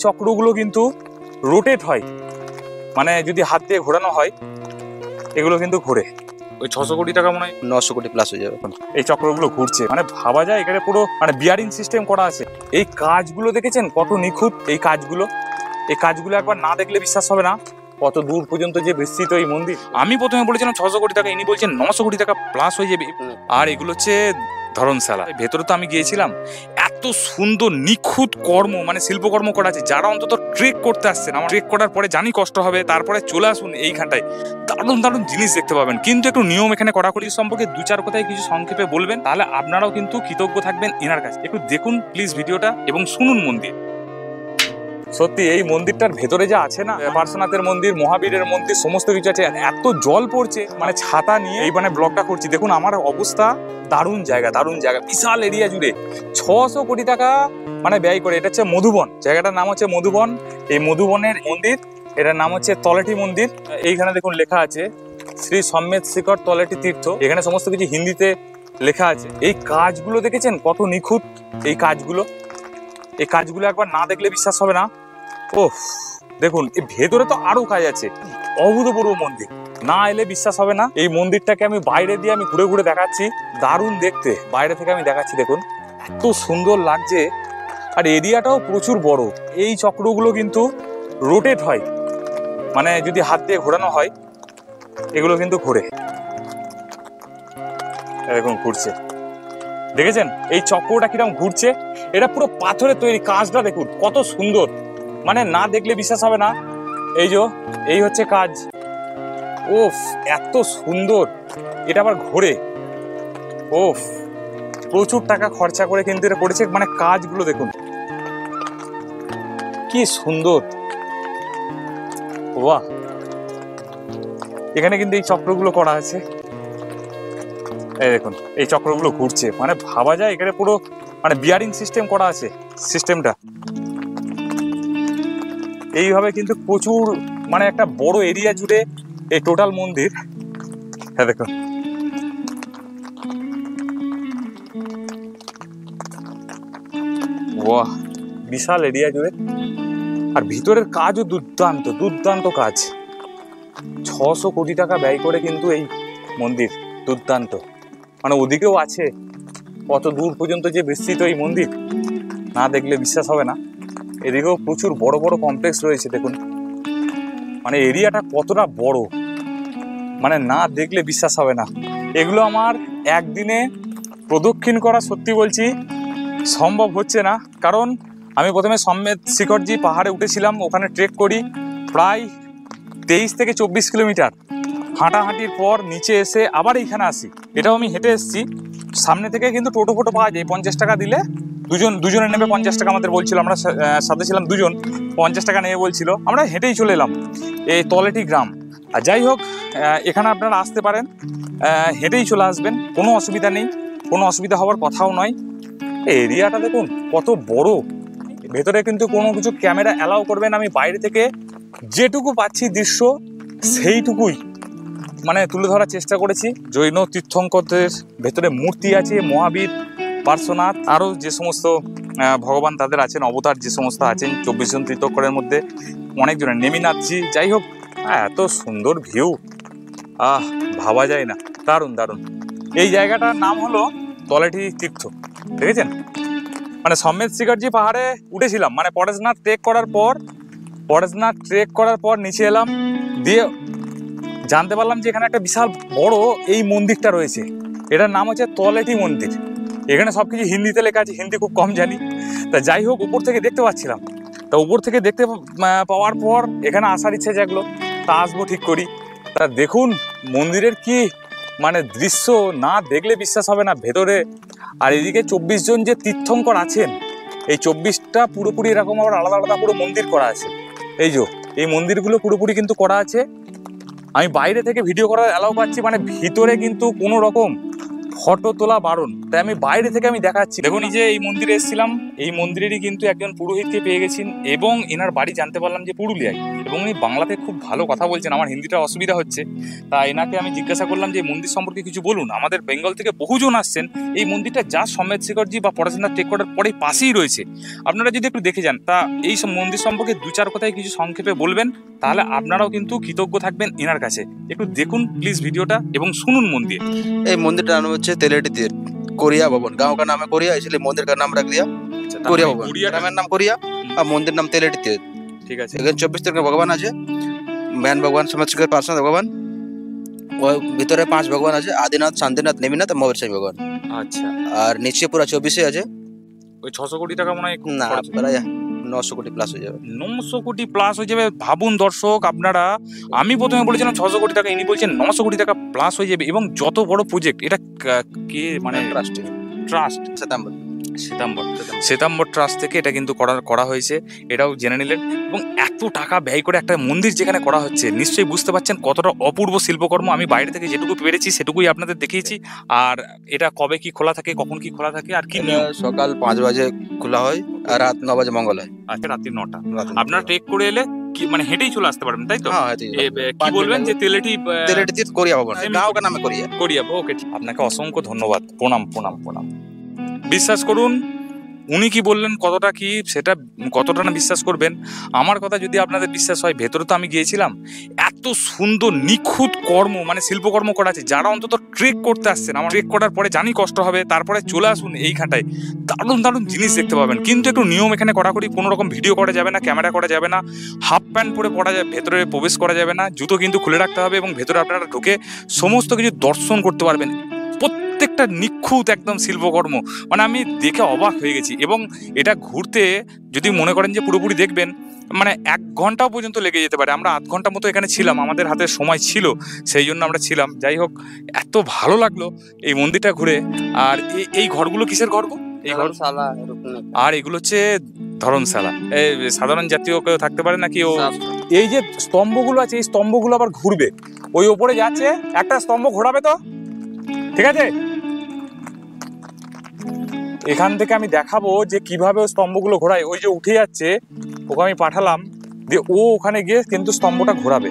চক্রগুলো কিন্তু রোটেট হয়, মানে যদি হাত দিয়ে ঘোরানো হয় এগুলো কিন্তু ঘোরে। ওই 600 কোটি টাকা মনে হয় 900 কোটি প্লাস হয়ে যাবে এই চক্রগুলো ঘুরছে, মানে ভাবা যায় এখানে পুরো মানে বিয়ারিং সিস্টেম করা আছে। এই কাজগুলো দেখেছেন কত নিখুঁত এই কাজগুলো একবার না দেখলে বিশ্বাস হবে না কত দূর পর্যন্ত যে বিস্তৃত এই মন্দির। আমি প্রথমে বলেছিলাম 600 কোটি টাকা, ইনি বলছেন 900 কোটি টাকা প্লাস হয়ে যাবে। আর এগুলো হচ্ছে ধর্মশালা, ভেতরে তো আমি গিয়েছিলাম, এত সুন্দর নিখুঁত কর্ম মানে শিল্পকর্ম করা আছে। যারা অন্তত ট্রেক করতে আসছেন, আমার ট্রেক করার পরে জানি কষ্ট হবে, তারপরে চলে আসুন এইখানটায়, দারুণ দারুণ জিনিস দেখতে পাবেন। কিন্তু একটু নিয়ম এখানে কড়াকড়ি সম্পর্কে 2-4 কথায় কিছু সংক্ষেপে বলবেন, তাহলে আপনারাও কিন্তু কৃতজ্ঞ থাকবেন এনার কাছে। একটু দেখুন প্লিজ ভিডিওটা এবং শুনুন মন্দির। সত্যি এই মন্দিরটার ভেতরে যা আছে না, পার্শ্বনাথের মন্দির, মহাবীরের মন্দির, সমস্ত কিছু আছে। এত জল পড়ছে, মানে ছাতা নিয়ে এই মানে ব্লগটা করছি। দেখুন আমার অবস্থা, দারুণ জায়গা, বিশাল এরিয়া জুড়ে 600 কোটি টাকা মানে ব্যয় করে। এটা হচ্ছে মধুবন, জায়গাটার নাম হচ্ছে মধুবন। এই মধুবনের মন্দির, এটার নাম হচ্ছে তলাটি মন্দির। এইখানে দেখুন লেখা আছে শ্রী সম্মেদ শিখর তলাটি তীর্থ, এখানে সমস্ত কিছু হিন্দিতে লেখা আছে। এই কাজগুলো দেখেছেন কত নিখুঁত এই কাজগুলো একবার না দেখলে বিশ্বাস হবে না। ওহ দেখুন এই ভেতরে তো আরো কাজ আছে, অভূতপূর্ব মন্দির, না এলে বিশ্বাস হবে না। এই মন্দিরটাকে আমি বাইরে দিয়ে আমি ঘুরে ঘুরে দেখাচ্ছি, দারুণ দেখতে, বাইরে থেকে আমি দেখাচ্ছি। দেখুন এত সুন্দর লাগছে, আর এরিয়াটাও প্রচুর বড়। এই চক্রগুলো কিন্তু রোটেট হয়, মানে যদি হাত দিয়ে ঘোরানো হয় এগুলো কিন্তু ঘোরে। এরকম ঘুরছে, দেখেছেন এই চক্রটা কিরকম ঘুরছে। এটা পুরো পাথরের তৈরি, কাজটা দেখুন কত সুন্দর, মানে না দেখলে বিশ্বাস হবে না। এই হচ্ছে কাজ। ওফ এত সুন্দর, এটা আবার ঘোরে। ওফ প্রচুর টাকা খরচা করে কিন্তু এটা করেছে, মানে কাজগুলো দেখুন কি সুন্দর। বাহ, এখানে কিন্তু এই চক্রগুলো করা আছে। এই দেখুন এই চক্রগুলো ঘুরছে, মানে ভাবা যায় এখানে পুরো মানে বিয়ারিং সিস্টেম করা আছে। সিস্টেমটা এইভাবে কিন্তু প্রচুর, মানে একটা বড় এরিয়া জুড়ে এই টোটাল মন্দির। হ্যাঁ দেখুন বাহ, বিশাল এরিয়া জুড়ে, আর ভিতরের কাজও দুর্দান্ত কাজ। 600 কোটি টাকা ব্যয় করে কিন্তু এই মন্দির দুর্দান্ত, মানে ওদিকেও আছে কত দূর পর্যন্ত যে বিস্তৃত এই মন্দির, না দেখলে বিশ্বাস হবে না। এদিকেও প্রচুর বড় বড় কমপ্লেক্স রয়েছে। দেখুন মানে এরিয়াটা কতটা বড়, মানে না দেখলে বিশ্বাস হবে না। এগুলো আমার একদিনে প্রদক্ষিণ করা সত্যি বলছি সম্ভব হচ্ছে না, কারণ আমি প্রথমে সম্মেদ শিখরজি পাহাড়ে উঠেছিলাম, ওখানে ট্রেক করি প্রায় 23 থেকে 24 কিলোমিটার। হাঁটাহাঁটির পর নিচে এসে আবার এইখানে আসি, এটাও আমি হেঁটে এসেছি। সামনে থেকে কিন্তু টোটো ফোটো পাওয়া যায়, 50 টাকা দিলে দুজনে নেবে 50 টাকা আমাদের বলছিল, আমরা সাথে ছিলাম দুজন, 50 টাকা নেবে বলছিল। আমরা হেঁটেই চলে এলাম এই তলেটি গ্রাম। আর যাই হোক এখানে আপনারা আসতে পারেন, হেঁটেই চলে আসবেন, কোনো অসুবিধা নেই, কোনো অসুবিধা হওয়ার কথাও নয়। এরিয়াটা দেখুন কত বড়, ভেতরে কিন্তু কোনো কিছু ক্যামেরা অ্যালাউ করবে না। আমি বাইরে থেকে যেটুকু পাচ্ছি দৃশ্য সেইটুকুই মানে তুলে ধরার চেষ্টা করেছি। জৈন তীর্থঙ্করদের ভেতরে মূর্তি আছে, মহাবীর, পার্শ্বনাথ, আরও যে সমস্ত ভগবান তাদের আছেন, অবতার যে সমস্ত আছেন, 24 জন তীর্থঙ্করের মধ্যে অনেকজনের, নেমিনাথজি। যাই হোক এত সুন্দর ভিউ, ভাবা যায় না, দারুণ। এই জায়গাটার নাম হলো তলাটি তীর্থ, দেখেছেন? মানে সম্মেদ শিখরজি পাহাড়ে উঠেছিলাম, মানে পরেশনাথ ট্রেক করার পর নিচে এলাম, দিয়ে জানতে পারলাম যে এখানে একটা বিশাল বড় এই মন্দিরটা রয়েছে। এটার নাম হচ্ছে তলেটি মন্দির। এখানে সবকিছু হিন্দিতে লেখা আছে, হিন্দি খুব কম জানি। তা যাই হোক উপর থেকে দেখতে পাচ্ছিলাম, তা উপর থেকে দেখতে পাওয়ার পর এখানে আসার ইচ্ছে জাগলো, তা আসবো ঠিক করি। তা দেখুন মন্দিরের কি মানে দৃশ্য, না দেখলে বিশ্বাস হবে না ভেতরে। আর এদিকে 24 জন যে তীর্থঙ্কর আছেন, এই 24টা পুরোপুরি এরকম আবার আলাদা আলাদা পুরো মন্দির করা আছে। এই মন্দিরগুলো পুরোপুরি কিন্তু করা আছে। আমি বাইরে থেকে ভিডিও করার অ্যালাউ পাচ্ছি, মানে ভিতরে কিন্তু কোনো রকম ফটো তোলা বারণ, তাই আমি বাইরে থেকে আমি দেখাচ্ছি। দেখুন এই যে এই মন্দিরে এসেছিলাম, এই মন্দিরেরই কিন্তু একজন পুরোহিতকে পেয়ে গেছেন এবং এনার বাড়ি জানতে পারলাম যে পুরুলিয়ায়, এবং উনি বাংলাতে খুব ভালো কথা বলছেন, আমার হিন্দিটা অসুবিধা হচ্ছে। তা এনাকে আমি জিজ্ঞাসা করলাম যে এই মন্দির সম্পর্কে কিছু বলুন। আমাদের বেঙ্গল থেকে বহুজন আসছেন, এই মন্দিরটা যা সমেত শেখরজি বা পড়াশোনা টেক করার পরেই পাশেই রয়েছে। আপনারা যদি একটু দেখে যান, তা এই সব মন্দির সম্পর্কে 2-4 কথায় কিছু সংক্ষেপে বলবেন, তাহলে আপনারাও কিন্তু কৃতজ্ঞ থাকবেন এনার কাছে। একটু দেখুন প্লিজ ভিডিওটা এবং শুনুন মন দিয়ে। এই মন্দিরটার নাম হচ্ছে তেলেটি তীর, कोरिया भवन। गांव का नाम है कोरिया, इसलिए मंदिर का नाम रख दिया कोरिया भवन। ग्रामेर नाम कोरिया और मंदिर नाम तेलेटी तीर। ঠিক আছে। এখানে 24 तरह भगवान আছে। मैन भगवान समझ के पार्षद भगवान, और ভিতরে 5 ভগবান আছে, আদিনাথ, শান্তিনাথ, নেমিনাথ আর মহাবীর স্বামী ভগবান। আচ্ছা, আর নিচে পুরো 24 আছে। ওই 600 কোটি টাকা মনে হয় না, খরচ হবে। প্রায় 900 কোটি প্লাস হয়ে যাবে। 900 কোটি প্লাস হয়ে যাবে। ভাবুন দর্শক আপনারা, আমি প্রথমে বলেছিলাম 600 কোটি টাকা, ইনি বলছেন 900 কোটি টাকা প্লাস হয়ে যাবে। এবং যত বড় প্রজেক্ট এটা কে মানে ট্রাস্ট শ্বেতাম্বর ট্রাস্ট থেকে এটা কিন্তু করা হয়েছে, এটাও জেনে নিলেন। এবং এত টাকা ব্যয় করে একটা মন্দির যেখানে করা হচ্ছে, নিশ্চয়ই বুঝতে পারছেন কতটা অপূর্ব শিল্পকর্ম। আমি বাইরে থেকে যেটুকু পেরেছি সেটুকুই আপনাদের দেখিয়েছি। আর এটা কবে কি খোলা থাকে, কখন কি খোলা থাকে, আর কি নিয়ম? সকাল 5 বাজে খোলা হয় আর রাত 9 বাজে মঙ্গল হয়। আচ্ছা, রাত্রি 9টা। আপনারা ট্রেক করে এলে কি মানে হেঁটেই চলে আসতে পারবেন, তাই তো? হ্যাঁ, কি বলবেন যে তেলেটি তীর কোরিয়া ভবন, গাঁও का नाम है कोरिया। ওকে, আপনাকে অসংখ্য ধন্যবাদ, প্রণাম প্রণাম প্রণাম। বিশ্বাস করুন উনি কি বললেন কতটা কি সেটা কতটা না বিশ্বাস করবেন। আমার কথা যদি আপনাদের বিশ্বাস হয়, ভেতরে তো আমি গিয়েছিলাম, এত সুন্দর নিখুঁত কর্ম মানে শিল্পকর্ম করা আছে। যারা অন্তত ট্রেক করতে আসছেন, আমার ট্রেক করার পরে জানি কষ্ট হবে, তারপরে চলে আসুন এইখানটায়, দারুণ দারুণ জিনিস দেখতে পাবেন। কিন্তু একটু নিয়ম এখানে কড়াকড়ি, কোনো রকম ভিডিও করা যাবে না, ক্যামেরা করা যাবে না, হাফ প্যান্ট পরে পড়া যাবে, ভেতরে প্রবেশ করা যাবে না, জুতো কিন্তু খুলে রাখতে হবে, এবং ভেতরে আপনারা ঢুকে সমস্ত কিছু দর্শন করতে পারবেন। প্রত্যেকটা নিখুঁত একদম শিল্পকর্ম, মানে আমি দেখে অবাক হয়ে গেছি। এবং এটা ঘুরতে যদি মনে করেন যে পুরোপুরি দেখবেন, মানে 1 ঘন্টাও পর্যন্ত লেগে যেতে পারে। আমরা 8 ঘন্টা মতো এখানে ছিলাম, আমাদের হাতে সময় ছিল, সেই জন্য আমরা ছিলাম। যাই হোক, এত ভালো লাগলো এই মন্দিরটা ঘুরে। আর এই ঘরগুলো কিসের ঘর গো? এই ঘরশালা, আর এগুলো হচ্ছে ধর্মশালা। এই সাধারণ জাতীয় কেউ থাকতে পারে নাকি? ও এই যে স্তম্ভগুলো আছে, এই স্তম্ভগুলো আবার ঘুরবে, ওই ওপরে যাচ্ছে, একটা স্তম্ভ ঘোরাবে তো, ঠিক আছে? এখান থেকে আমি দেখাবো যে কিভাবে স্তম্ভগুলো ঘোরায়। ওই যে উঠে যাচ্ছে, ওকে আমি পাঠালাম, দিয়ে ও ওখানে গিয়ে কিন্তু স্তম্ভটা ঘোরাবে।